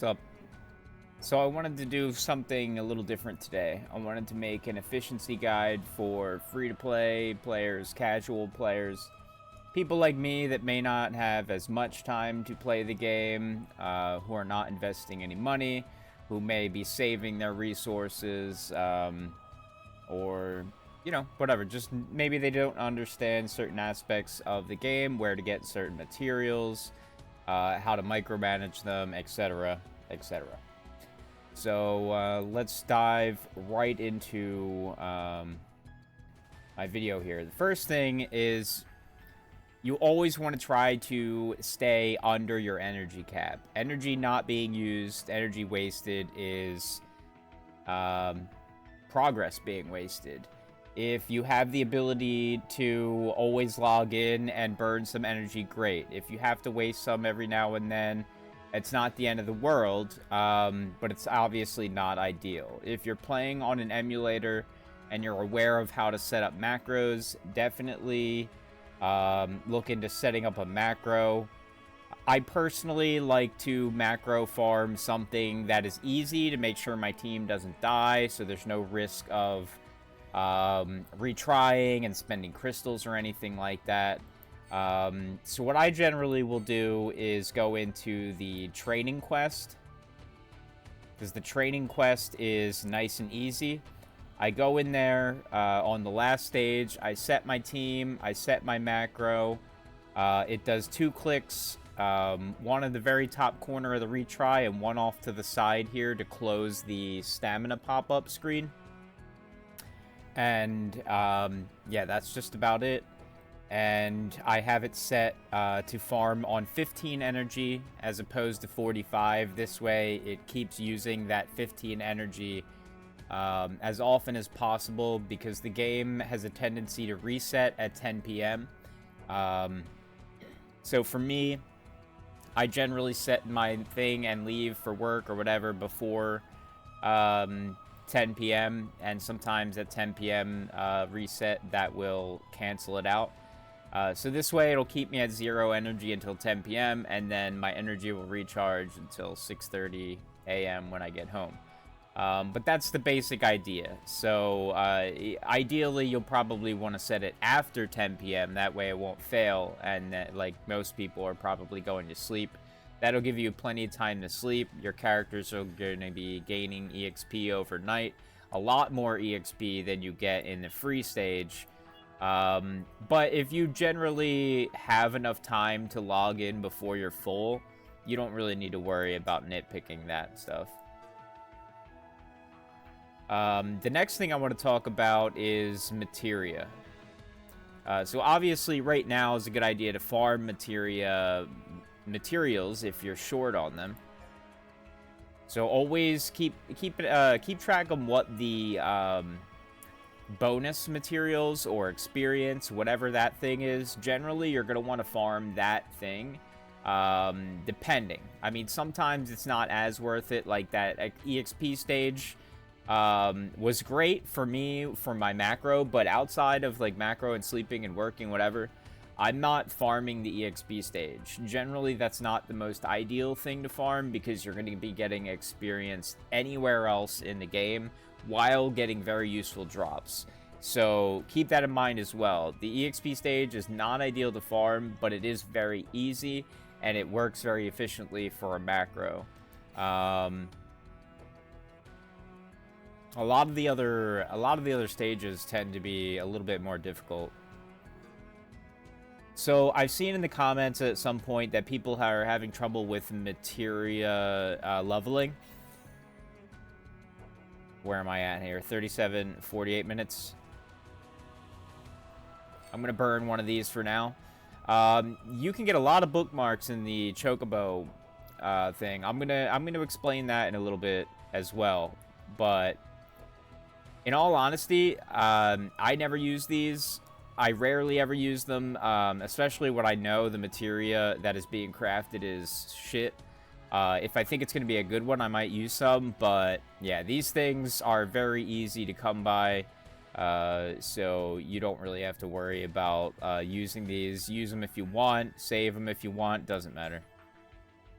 What's up? So I wanted to do something a little different today. I wanted to make an efficiency guide for free-to-play players, casual players, people like me that may not have as much time to play the game, who are not investing any money, who may be saving their resources, or, you know, whatever. Just maybe they don't understand certain aspects of the game, where to get certain materials, how to micromanage them, etc., etc. So let's dive right into my video here. The first thing is you always want to try to stay under your energy cap. Energy not being used, energy wasted is progress being wasted. If you have the ability to always log in and burn some energy, great. If you have to waste some every now and then, it's not the end of the world, but it's obviously not ideal. If you're playing on an emulator and you're aware of how to set up macros, definitely look into setting up a macro. I personally like to macro farm something that is easy to make sure my team doesn't die, so there's no risk of retrying and spending crystals or anything like that. So what I generally will do is go into the training quest, because the training quest is nice and easy. I go in there on the last stage, I set my team, I set my macro. It does 2 clicks, one in the very top corner of the retry and one off to the side here to close the stamina pop-up screen. And yeah, that's just about it. And I have it set to farm on 15 energy as opposed to 45. This way, it keeps using that 15 energy as often as possible, because the game has a tendency to reset at 10 p.m. So for me, I generally set my thing and leave for work or whatever before 10 p.m. and sometimes at 10 p.m. Reset that will cancel it out. So this way it'll keep me at 0 energy until 10 p.m. and then my energy will recharge until 6:30 a.m. when I get home. But that's the basic idea. So ideally you'll probably want to set it after 10 p.m. That way it won't fail, and that, like most people are probably going to sleep. That'll give you plenty of time to sleep. Your characters are going to be gaining EXP overnight. A lot more EXP than you get in the free stage. But if you generally have enough time to log in before you're full, you don't really need to worry about nitpicking that stuff. The next thing I want to talk about is Materia. So obviously right now is a good idea to farm materials if you're short on them. So always keep track of what the bonus materials or experience, whatever that thing is. Generally, you're going to want to farm that thing, depending. I mean, sometimes it's not as worth it. Like that EXP stage was great for me for my macro, but outside of like macro and sleeping and working, whatever, I'm not farming the EXP stage. Generally, that's not the most ideal thing to farm, because you're going to be getting experience anywhere else in the game while getting very useful drops. So keep that in mind as well. The EXP stage is not ideal to farm, but it is very easy and it works very efficiently for a macro. A lot of the other stages tend to be a little bit more difficult. So I've seen in the comments at some point that people are having trouble with Materia leveling. Where am I at here? 37, 48 minutes. I'm going to burn one of these for now. You can get a lot of bookmarks in the Chocobo thing. I'm going to explain that in a little bit as well. But in all honesty, I never use these. I rarely ever use them, especially when I know the materia that is being crafted is shit. If I think it's going to be a good one, I might use some, but yeah, these things are very easy to come by, so you don't really have to worry about using these. Use them if you want, save them if you want, doesn't matter.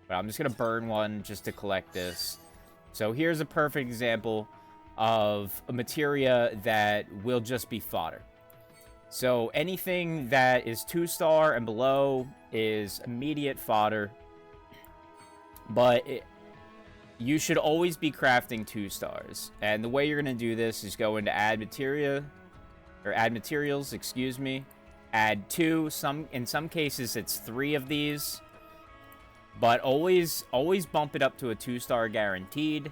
But I'm just going to burn one just to collect this. So here's a perfect example of a materia that will just be fodder. So anything that is 2-star and below is immediate fodder. But you should always be crafting 2 stars. And the way you're going to do this is go into add materia, or add materials, excuse me. Add 2. In some cases, it's 3 of these. But always bump it up to a 2-star guaranteed.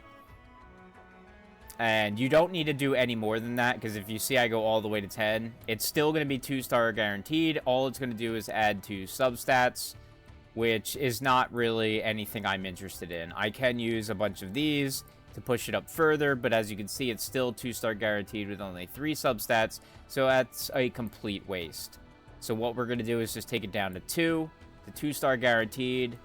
And you don't need to do any more than that, because if you see I go all the way to 10, it's still going to be 2-star guaranteed. All it's going to do is add 2 substats, which is not really anything I'm interested in. I can use a bunch of these to push it up further, but as you can see, it's still 2-star guaranteed with only 3 substats, so that's a complete waste. So what we're going to do is just take it down to 2, the 2-star guaranteed,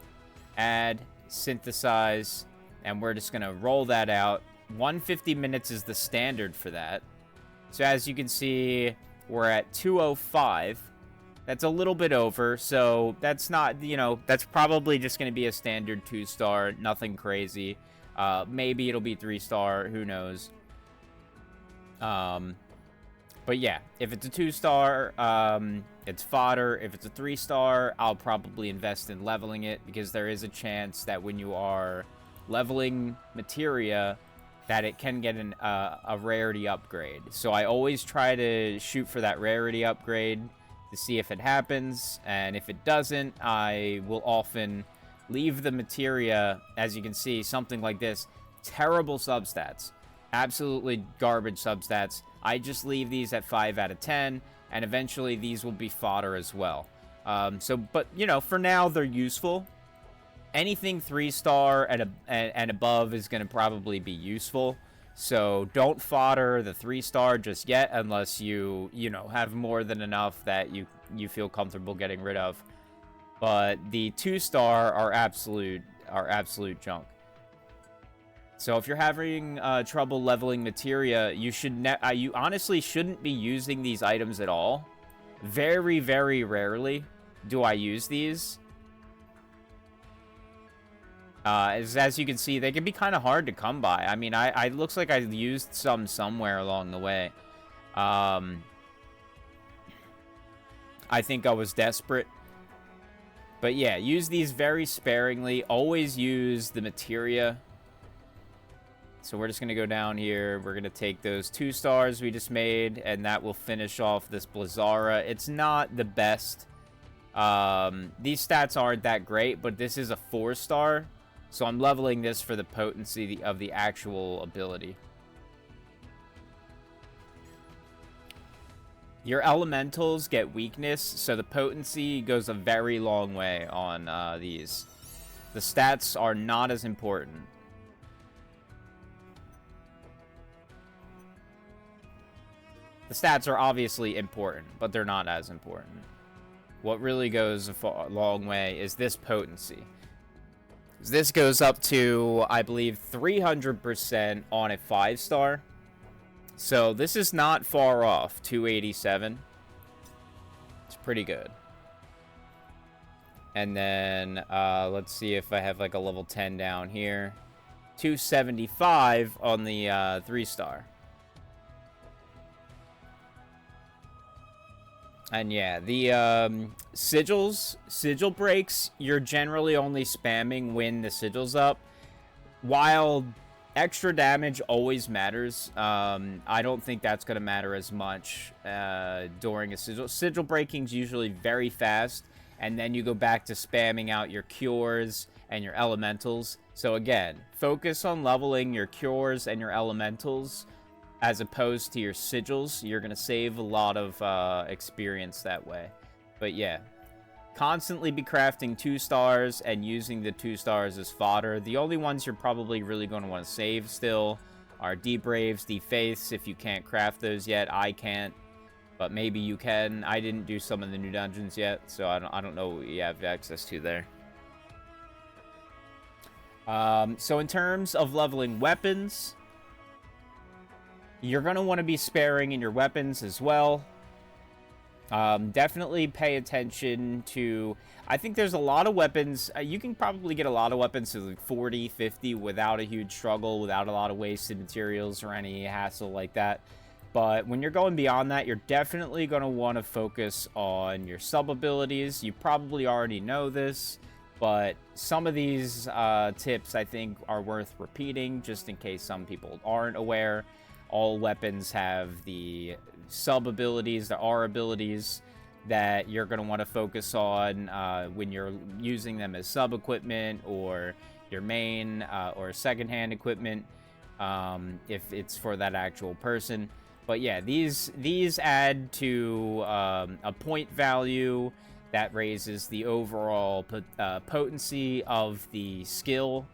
add, synthesize, and we're just going to roll that out. 150 minutes is the standard for that. So as you can see, we're at 205. That's a little bit over, so that's not, you know, that's probably just going to be a standard 2-star, nothing crazy. Maybe it'll be 3-star, who knows. But yeah, if it's a 2-star, it's fodder. If it's a 3-star, I'll probably invest in leveling it, because there is a chance that when you are leveling materia, that it can get a rarity upgrade. So I always try to shoot for that rarity upgrade to see if it happens, and if it doesn't, I will often leave the materia, as you can see, something like this. Terrible substats. Absolutely garbage substats. I just leave these at 5 out of 10, and eventually these will be fodder as well. But, you know, for now, they're useful. Anything 3-star and above is going to probably be useful. So don't fodder the 3-star just yet, unless you know, have more than enough that you feel comfortable getting rid of. But the 2-star are absolute junk. So if you're having trouble leveling materia, you honestly shouldn't be using these items at all. Very, very rarely do I use these. As you can see, they can be kind of hard to come by. I mean, I looks like I used some somewhere along the way. I think I was desperate. But yeah, use these very sparingly. Always use the materia. So we're just going to go down here. We're going to take those 2 stars we just made, and that will finish off this Blazara. It's not the best. These stats aren't that great, but this is a 4-star. So I'm leveling this for the potency of the actual ability. Your elementals get weakness, so the potency goes a very long way on these. The stats are not as important. The stats are obviously important, but they're not as important. What really goes a long way is this potency. This goes up to, I believe, 300% on a 5-star. So this is not far off, 287. It's pretty good. And then, let's see if I have like a level 10 down here. 275 on the 3-star. And yeah, the sigil breaks, you're generally only spamming when the sigil's up. While extra damage always matters, I don't think that's going to matter as much during a sigil. Sigil breaking's usually very fast, and then you go back to spamming out your cures and your elementals. So again, focus on leveling your cures and your elementals as opposed to your sigils. You're going to save a lot of experience that way. But yeah, constantly be crafting 2 stars and using the 2 stars as fodder. The only ones you're probably really going to want to save still are D-Braves, D-Faiths. If you can't craft those yet, I can't. But maybe you can. I didn't do some of the new dungeons yet, so I don't know what you have access to there. So in terms of leveling weapons, you're going to want to be sparing in your weapons as well. Definitely pay attention to... I think there's a lot of weapons. You can probably get a lot of weapons to like 40, 50 without a huge struggle, without a lot of wasted materials or any hassle like that. But when you're going beyond that, you're definitely going to want to focus on your sub-abilities. You probably already know this, but some of these tips I think are worth repeating just in case some people aren't aware. All weapons have the sub-abilities, the R abilities that you're going to want to focus on when you're using them as sub-equipment or your main or second-hand equipment if it's for that actual person. But yeah, these add to a point value that raises the overall potency of the skill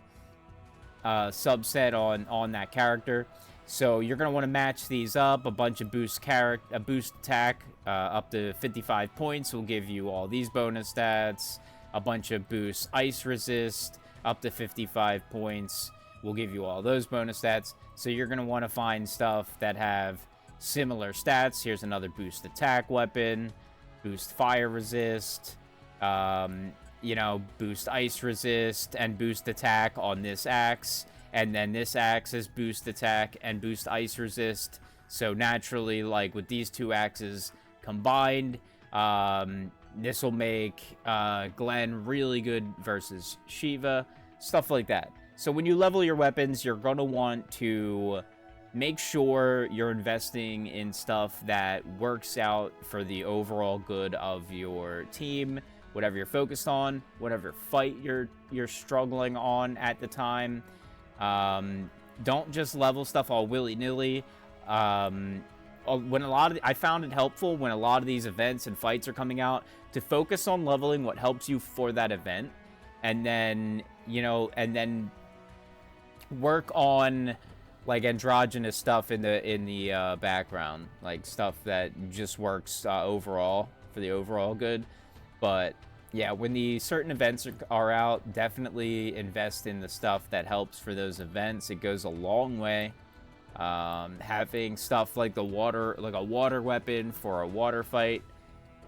subset on that character. So you're gonna want to match these up. A bunch of boost attack up to 55 points will give you all these bonus stats. A bunch of boost ice resist up to 55 points will give you all those bonus stats. So you're gonna want to find stuff that have similar stats. Here's another boost attack weapon, boost fire resist, you know, boost ice resist and boost attack on this axe. And then this axe is boost attack and boost ice resist. So naturally, like with these two axes combined, this will make Glenn really good versus Shiva, stuff like that. So when you level your weapons, you're going to want to make sure you're investing in stuff that works out for the overall good of your team, whatever you're focused on, whatever fight you're struggling on at the time. Don't just level stuff all willy-nilly. When I found it helpful when a lot of these events and fights are coming out to focus on leveling what helps you for that event, and then, you know, and then work on like androgynous stuff in the background, like stuff that just works overall for the overall good. But yeah, when the certain events are out, definitely invest in the stuff that helps for those events. It goes a long way. Having stuff like a water weapon for a water fight.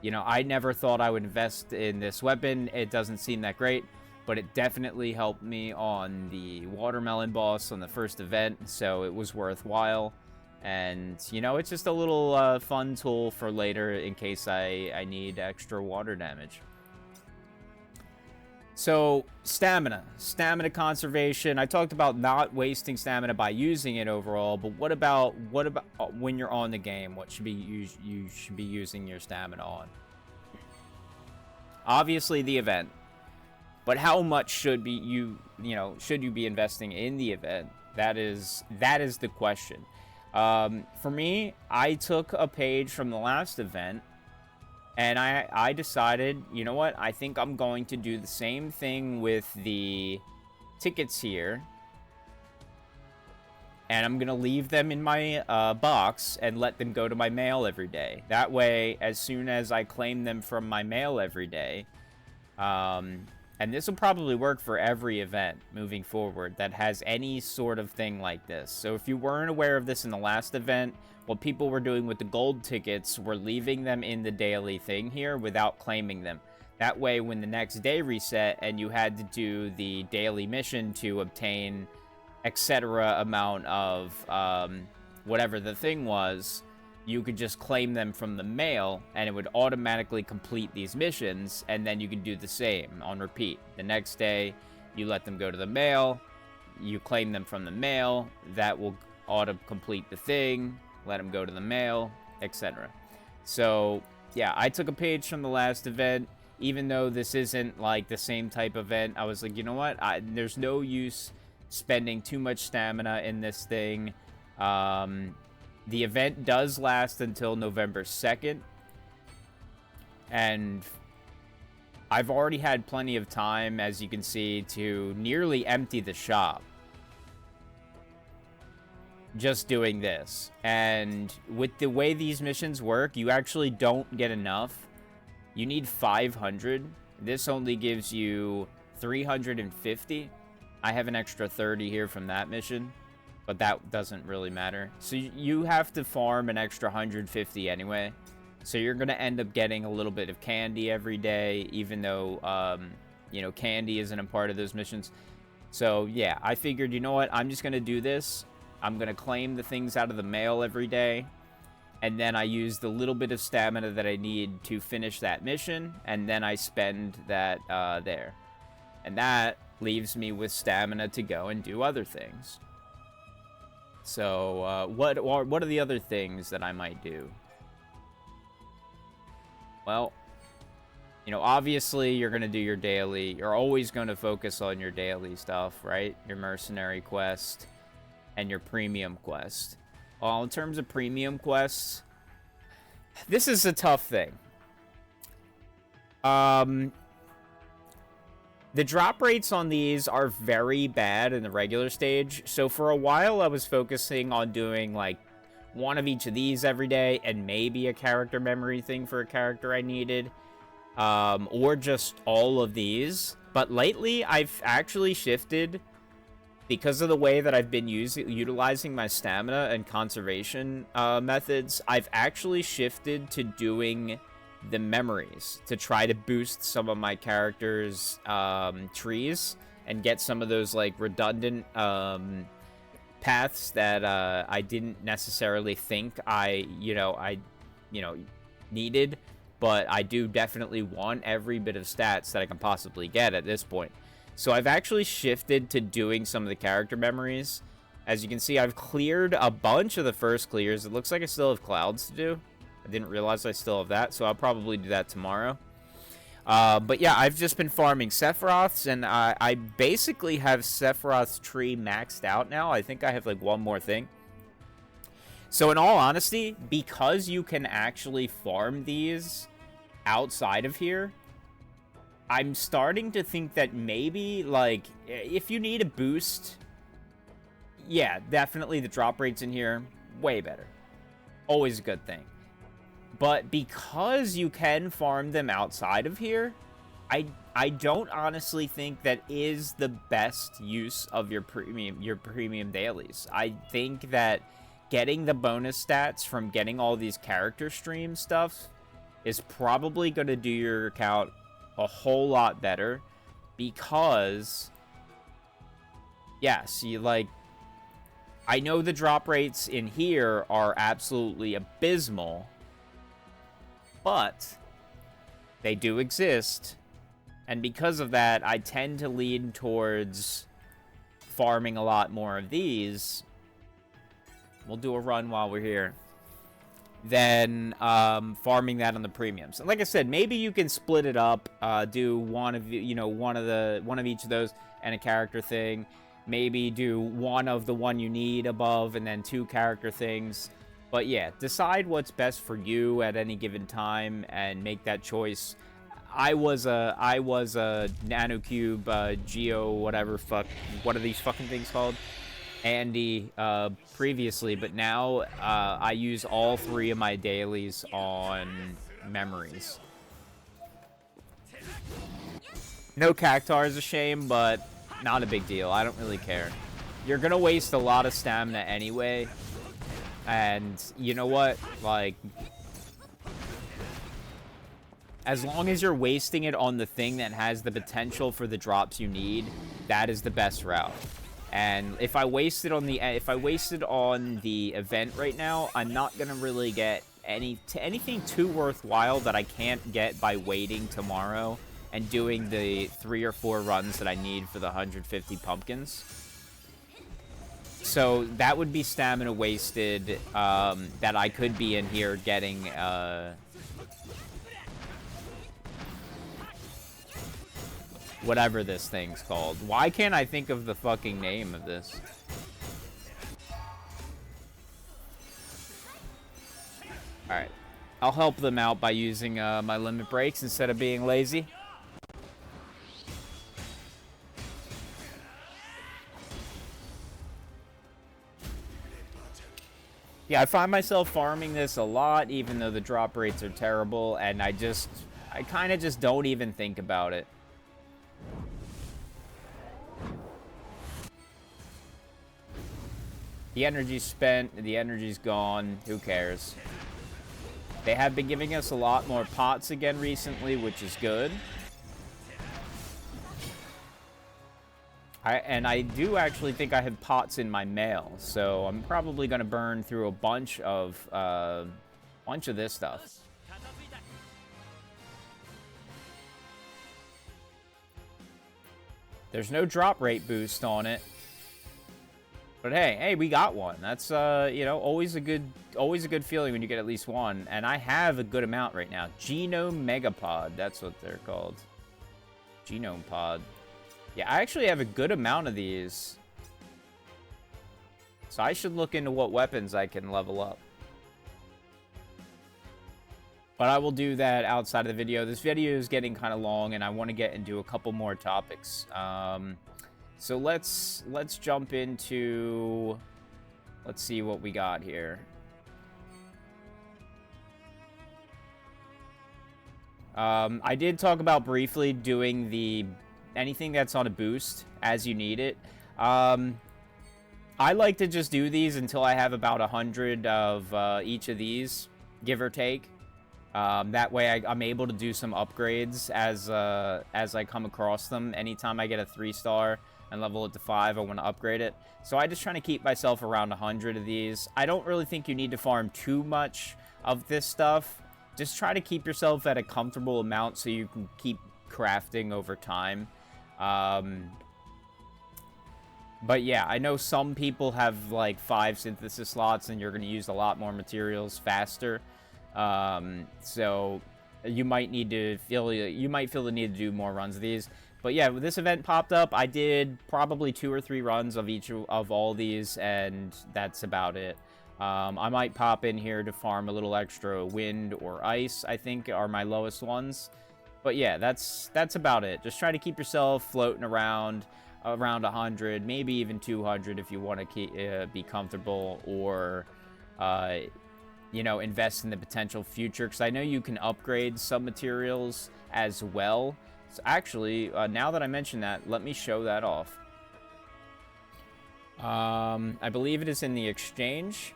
You know, I never thought I would invest in this weapon. It doesn't seem that great, but it definitely helped me on the watermelon boss on the first event, so it was worthwhile. And, you know, it's just a little fun tool for later in case I need extra water damage. So, stamina conservation. I talked about not wasting stamina by using it overall, but what about when you're on the game? What should you should be using your stamina on? Obviously, the event. But how much should you be investing in the event? That is the question. For me, I took a page from the last event. And I decided, you know what? I think I'm going to do the same thing with the tickets here. And I'm going to leave them in my box and let them go to my mail every day. That way, as soon as I claim them from my mail every day, and this will probably work for every event moving forward that has any sort of thing like this. So if you weren't aware of this in the last event, what people were doing with the gold tickets were leaving them in the daily thing here without claiming them. That way, when the next day reset and you had to do the daily mission to obtain etc. amount of whatever the thing was, you could just claim them from the mail and it would automatically complete these missions, and then you could do the same on repeat. The next day, you let them go to the mail, you claim them from the mail, that will auto-complete the thing, let them go to the mail, etc. So, yeah, I took a page from the last event. Even though this isn't, like, the same type event, I was like, you know what? There's no use spending too much stamina in this thing. The event does last until November 2nd. And I've already had plenty of time, as you can see, to nearly empty the shop. Just doing this. And with the way these missions work, you actually don't get enough. You need 500. This only gives you 350. I have an extra 30 here from that mission, but that doesn't really matter. So you have to farm an extra 150 anyway. So you're going to end up getting a little bit of candy every day, even though, you know, candy isn't a part of those missions. So, yeah, I figured, you know what? I'm just going to do this. I'm going to claim the things out of the mail every day. And then I use the little bit of stamina that I need to finish that mission. And then I spend that there. And that leaves me with stamina to go and do other things. So, what are the other things that I might do? Well, you know, obviously you're going to do your daily. You're always going to focus on your daily stuff, right? Your mercenary quest and your premium quest. Well, in terms of premium quests, this is a tough thing. The drop rates on these are very bad in the regular stage. So for a while, I was focusing on doing, like, one of each of these every day and maybe a character memory thing for a character I needed. Or just all of these. But lately, I've actually shifted, because of the way that I've been utilizing my stamina and conservation methods, I've actually shifted to doing the memories to try to boost some of my characters' trees and get some of those, like, redundant paths that I didn't necessarily think I needed, but I do definitely want every bit of stats that I can possibly get at this point. So I've actually shifted to doing some of the character memories. As you can see, I've cleared a bunch of the first clears. It looks like I still have clouds to do. I didn't realize I still have that, so I'll probably do that tomorrow. But yeah, I've just been farming Sephiroths, and I basically have Sephiroth's tree maxed out now. I think I have, like, one more thing. So in all honesty, because you can actually farm these outside of here, I'm starting to think that maybe, like, if you need a boost, yeah, definitely the drop rates in here, way better. Always a good thing. But because you can farm them outside of here, I don't honestly think that is the best use of your premium dailies. I think that getting the bonus stats from getting all these character stream stuff is probably going to do your account a whole lot better, because yes, I know the drop rates in here are absolutely abysmal, but they do exist, and because of that, I tend to lean towards farming a lot more of these. We'll do a run while we're here. Then farming that on the premiums. And like I said, maybe you can split it up, do one of each of those and a character thing. Maybe do one of the one you need above and then 2 character things. But yeah, decide what's best for you at any given time and make that choice. I was a nanocube geo whatever what are these fucking things called? Andy previously, but now I use all 3 of my dailies on memories. No Cactar is a shame, but not a big deal. I don't really care. You're gonna waste a lot of stamina anyway, and you know what? Like, as long as you're wasting it on the thing that has the potential for the drops you need, that is the best route. And if I wasted on the event right now, I'm not gonna really get anything too worthwhile that I can't get by waiting tomorrow and doing the 3 or 4 runs that I need for the 150 pumpkins. So that would be stamina wasted that I could be in here getting whatever this thing's called. Why can't I think of the fucking name of this? Alright. I'll help them out by using my limit breaks instead of being lazy. Yeah, I find myself farming this a lot, even though the drop rates are terrible, and I kind of just don't even think about it. The energy's spent, the energy's gone, who cares? They have been giving us a lot more pots again recently, which is good. I do actually think I have pots in my mail, so I'm probably going to burn through a bunch of this stuff. There's no drop rate boost on it. But hey, we got one. That's you know, always a good feeling when you get at least one. And I have a good amount right now. Genome Megapod, that's what they're called. Genome Pod. Yeah, I actually have a good amount of these. So I should look into what weapons I can level up. But I will do that outside of the video. This video is getting kind of long, and I want to get into a couple more topics. So let's jump into... Let's see what we got here. I did talk about briefly doing the... anything that's on a boost as you need it. I like to just do these until I have about 100 of each of these, give or take. That way I'm able to do some upgrades as I come across them. Anytime I get a 3-star and level it to 5, I want to upgrade it. So I just trying to keep myself around 100 of these. I don't really think you need to farm too much of this stuff. Just try to keep yourself at a comfortable amount so you can keep crafting over time. But yeah, I know some people have like 5 synthesis slots and you're going to use a lot more materials faster. So you might feel the need to do more runs of these. But yeah, when this event popped up, I did probably 2 or 3 runs of each of all these, and that's about it. I might pop in here to farm a little extra wind or ice, I think are my lowest ones. But yeah, that's about it. Just try to keep yourself floating around 100, maybe even 200 if you want to keep, be comfortable, or you know, invest in the potential future, because I know you can upgrade some materials as well. So actually, now that I mentioned that, let me show that off. I believe it is in the exchange.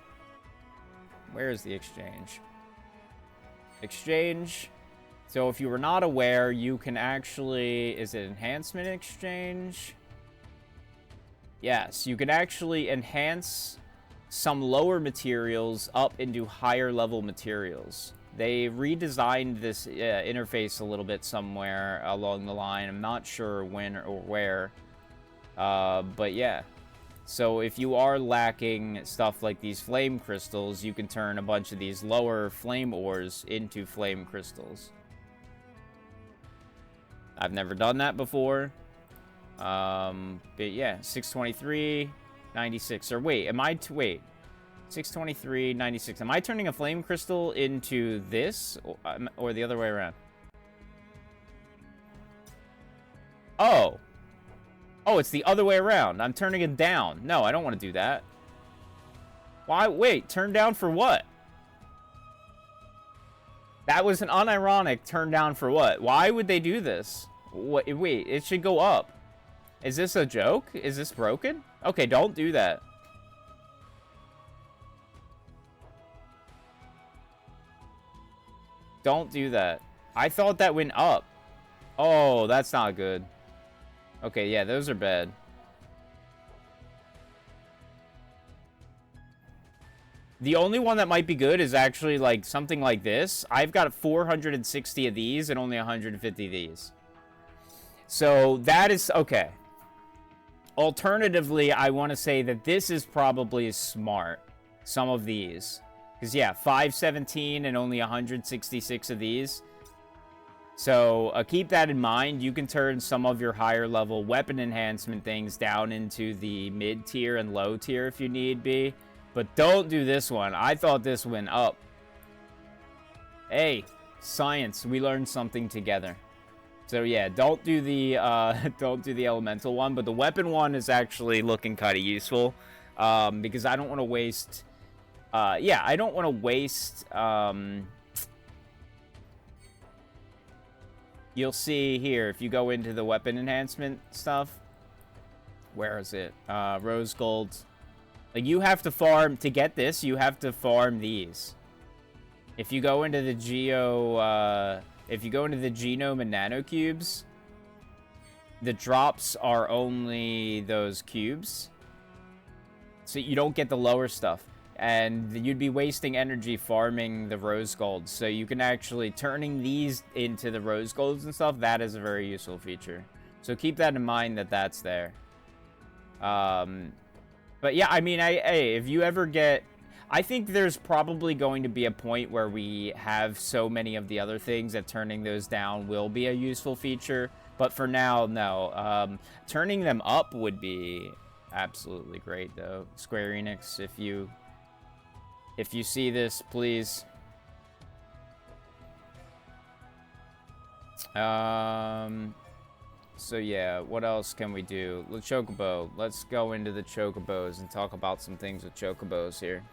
Where is the exchange? Exchange. So if you were not aware, you can actually... Is it enhancement exchange? Yes, you can actually enhance some lower materials up into higher level materials. They redesigned this interface a little bit somewhere along the line. I'm not sure when or where. But yeah. So if you are lacking stuff like these flame crystals, you can turn a bunch of these lower flame ores into flame crystals. I've never done that before. But yeah, 623, 96. Or wait, wait. 623, 96. Am I turning a flame crystal into this? Or the other way around? Oh. Oh, it's the other way around. I'm turning it down. No, I don't want to do that. Why? Wait, turn down for what? That was an unironic turn down for what? Why would they do this? Wait, it should go up. Is this a joke? Is this broken? Okay, don't do that. Don't do that. I thought that went up. Oh, that's not good. Okay, yeah, those are bad. The only one that might be good is actually like something like this. I've got 460 of these and only 150 of these. So that is okay. Alternatively, I want to say that this is probably smart. Some of these. Because yeah, 517 and only 166 of these. So keep that in mind. You can turn some of your higher level weapon enhancement things down into the mid tier and low tier if you need be. But don't do this one. I thought this went up. Hey, science. We learned something together. So yeah, don't do the elemental one. But the weapon one is actually looking kind of useful. Because I don't want to waste... yeah, I don't want to waste... You'll see here, if you go into the weapon enhancement stuff. Where is it? Rose gold. Like, you have to farm, to get this, you have to farm these. If you go into the if you go into the genome and nanocubes, the drops are only those cubes. So you don't get the lower stuff. And you'd be wasting energy farming the rose golds. So you can actually, turning these into the rose golds and stuff, that is a very useful feature. So keep that in mind that that's there. But yeah, I mean, hey, if you ever get... I think there's probably going to be a point where we have so many of the other things that turning those down will be a useful feature. But for now, no. Turning them up would be absolutely great, though. Square Enix, if you see this, please. So yeah, what else can we do? The Chocobo. Let's go into the Chocobos and talk about some things with Chocobos here.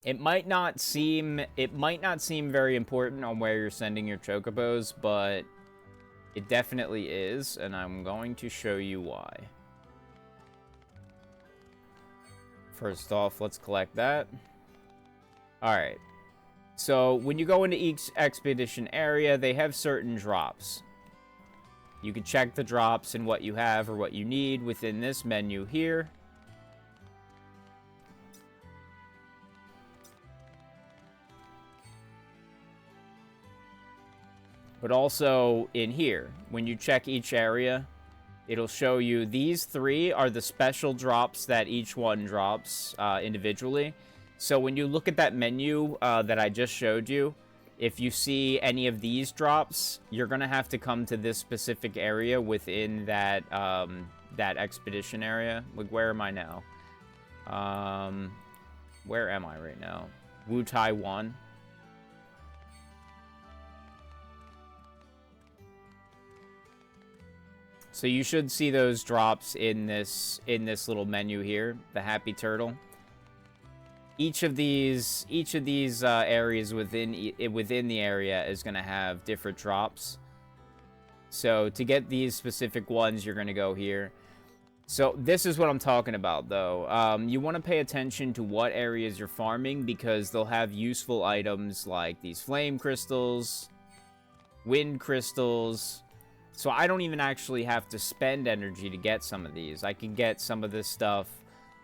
It might not seem very important on where you're sending your Chocobos, but it definitely is, and I'm going to show you why. First off, let's collect that. Alright. So, when you go into each expedition area, they have certain drops. You can check the drops and what you have or what you need within this menu here. But also in here, when you check each area, it'll show you these 3 are the special drops that each one drops individually. So when you look at that menu that I just showed you, if you see any of these drops, you're going to have to come to this specific area within that that expedition area. Like, where am I now? Where am I right now? Wutai 1. So you should see those drops in this little menu here, the Happy Turtle. Each of these areas within the area is going to have different drops. So to get these specific ones, you're going to go here. So this is what I'm talking about, though. You want to pay attention to what areas you're farming, because they'll have useful items like these flame crystals, wind crystals. So I don't even actually have to spend energy to get some of these. I can get some of this stuff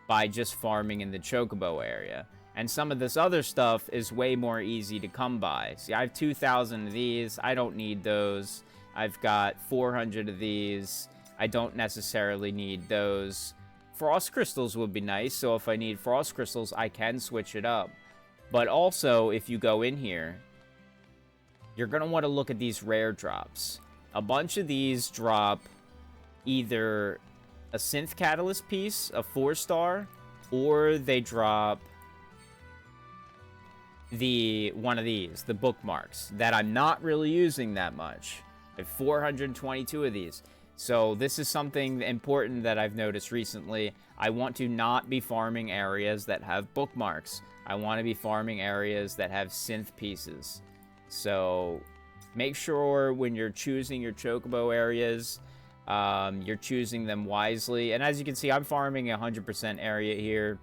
by just farming in the Chocobo area. And some of this other stuff is way more easy to come by. See, I have 2,000 of these. I don't need those. I've got 400 of these. I don't necessarily need those. Frost crystals would be nice. So if I need frost crystals, I can switch it up. But also, if you go in here, you're going to want to look at these rare drops. A bunch of these drop either a synth catalyst piece, a 4-star, or they drop one of these, the bookmarks, that I'm not really using that much. I have 422 of these. So this is something important that I've noticed recently. I want to not be farming areas that have bookmarks. I want to be farming areas that have synth pieces. So make sure when you're choosing your Chocobo areas, you're choosing them wisely. And as you can see, I'm farming 100% area here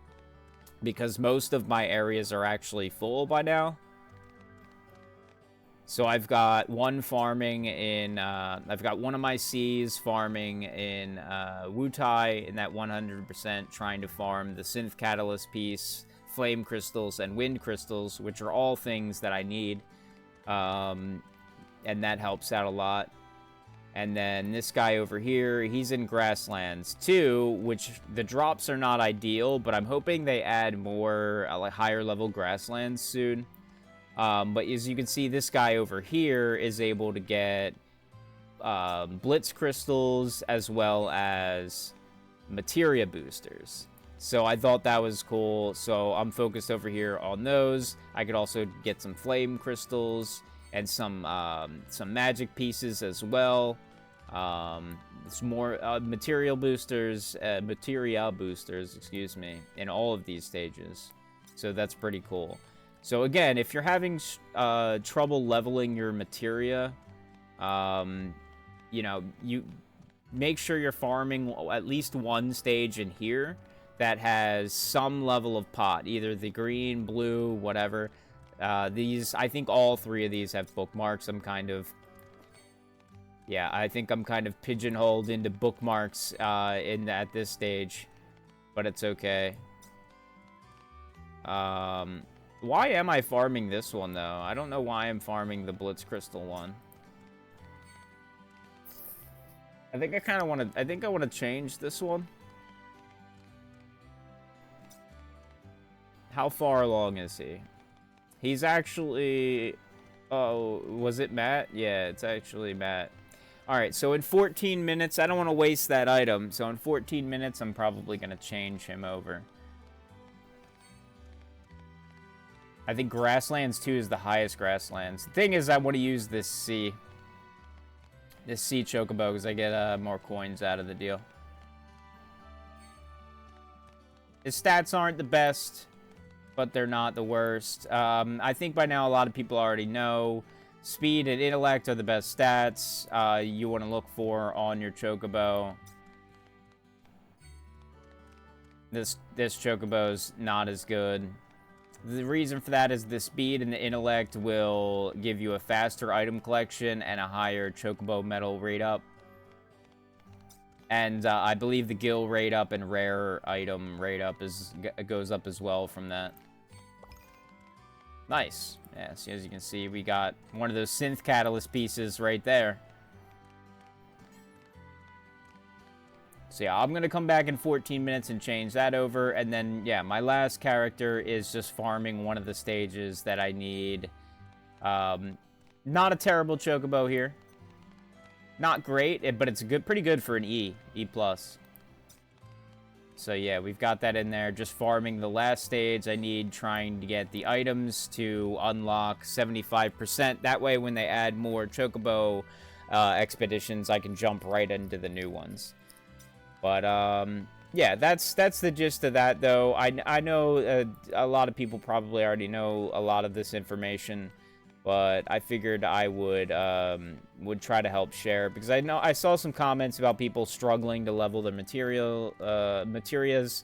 because most of my areas are actually full by now. So I've got one farming in, I've got one of my C's farming in Wutai in that 100%, trying to farm the synth catalyst piece, flame crystals, and wind crystals, which are all things that I need. And that helps out a lot. And then this guy over here, he's in Grasslands 2, which the drops are not ideal, but I'm hoping they add more like higher level Grasslands soon. But as you can see, this guy over here is able to get Blitz crystals as well as Materia boosters. So I thought that was cool. So I'm focused over here on those. I could also get some flame crystals and some magic pieces as well. Some more materia boosters, excuse me, in all of these stages. So that's pretty cool. So again, if you're having trouble leveling your materia, you know, make sure you're farming at least one stage in here that has some level of pot, either the green, blue, whatever. These, I think all 3 of these have bookmarks. Yeah, I think I'm kind of pigeonholed into bookmarks at this stage, but it's okay. Why am I farming this one, though? I don't know why I'm farming the Blitz Crystal one. I think I want to change this one. How far along is he? He's actually... Oh, was it Matt? Yeah, it's actually Matt. Alright, so in 14 minutes, I don't want to waste that item. So in 14 minutes, I'm probably going to change him over. I think Grasslands 2 is the highest Grasslands. The thing is, I want to use this C. This C Chocobo, because I get more coins out of the deal. His stats aren't the best, but they're not the worst. I think by now a lot of people already know speed and intellect are the best stats you want to look for on your Chocobo. This Chocobo's not as good. The reason for that is the speed and the intellect will give you a faster item collection and a higher Chocobo medal rate up. And I believe the gil rate up and rare item rate up goes up as well from that. Nice. Yeah, so as you can see, we got one of those synth catalyst pieces right there. So yeah, I'm going to come back in 14 minutes and change that over. And then, yeah, my last character is just farming one of the stages that I need. Not a terrible Chocobo here. Not great, but it's good, pretty good for an E. E+. So yeah, we've got that in there. Just farming the last stage I need, trying to get the items to unlock 75%. That way, when they add more Chocobo expeditions, I can jump right into the new ones. But, yeah, that's the gist of that, though. I know a lot of people probably already know a lot of this information, but I figured I would try to help share, because I saw some comments about people struggling to level their materias,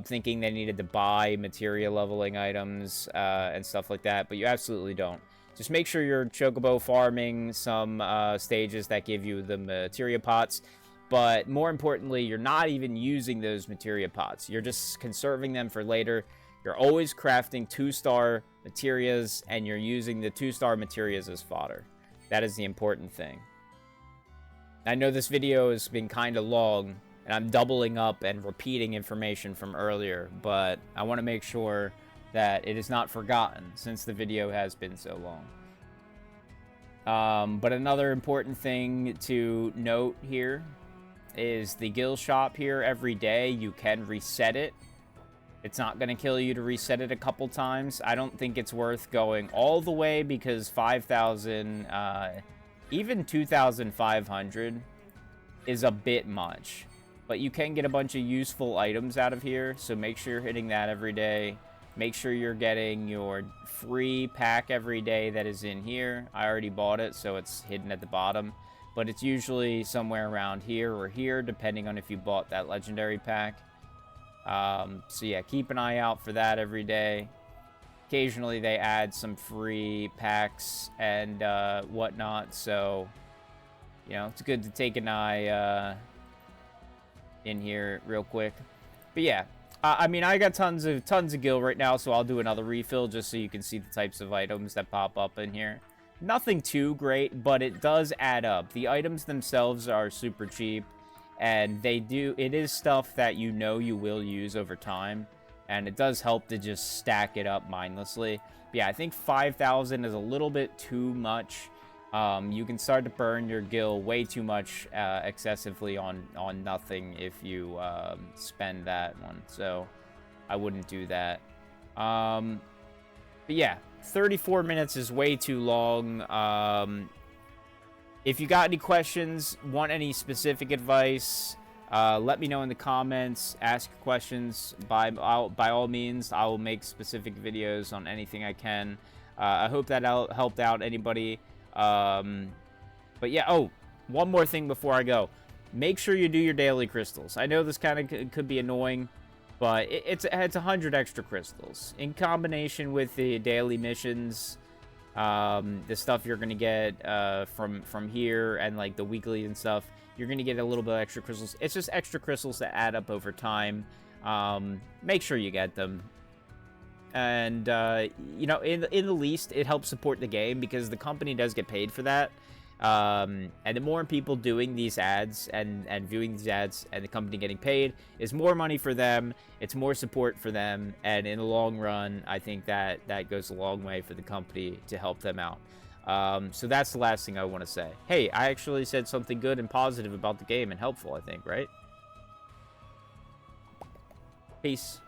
thinking they needed to buy materia leveling items and stuff like that, but you absolutely don't. Just make sure you're Chocobo farming some stages that give you the materia pots. But more importantly, you're not even using those materia pots. You're just conserving them for later. You're always crafting 2-star materias, and you're using the 2-star materias as fodder. That is the important thing. I know this video has been kind of long, and I'm doubling up and repeating information from earlier, but I want to make sure that it is not forgotten since the video has been so long. But another important thing to note here is the gil shop here. Every day you can reset it. It's not going to kill you to reset it a couple times. I don't think it's worth going all the way, because 5,000, even 2,500 is a bit much. But you can get a bunch of useful items out of here, so make sure you're hitting that every day. Make sure you're getting your free pack every day that is in here. I already bought it, so it's hidden at the bottom. But it's usually somewhere around here or here, depending on if you bought that legendary pack. So yeah, keep an eye out for that every day. Occasionally they add some free packs and whatnot, so you know, it's good to take an eye in here real quick. But yeah, I mean, I got tons of gil right now, so I'll do another refill just so you can see the types of items that pop up in here. Nothing too great, but it does add up. The items themselves are super cheap, and it is stuff that you know you will use over time, and it does help to just stack it up mindlessly. But yeah, I think 5,000 is a little bit too much. You can start to burn your gil way too much excessively on nothing if you spend that one, so I wouldn't do that. But yeah, 34 minutes is way too long. If you got any questions, want any specific advice, let me know in the comments. Ask questions by all means. I will make specific videos on anything I can. I hope that helped out anybody. But yeah, oh, one more thing before I go. make sure you do your daily crystals. I know this kind of could be annoying, but it's 100 extra crystals in combination with the daily missions, the stuff you're gonna get from here, and like the weekly and stuff. You're gonna get a little bit of extra crystals. It's just extra crystals that add up over time. Make sure you get them. And you know, in the least, it helps support the game because the company does get paid for that. And the more people doing these ads and viewing these ads and the company getting paid is more money for them. It's more support for them. And in the long run, I think that goes a long way for the company to help them out. So that's the last thing I want to say. Hey, I actually said something good and positive about the game and helpful, I think, right? Peace.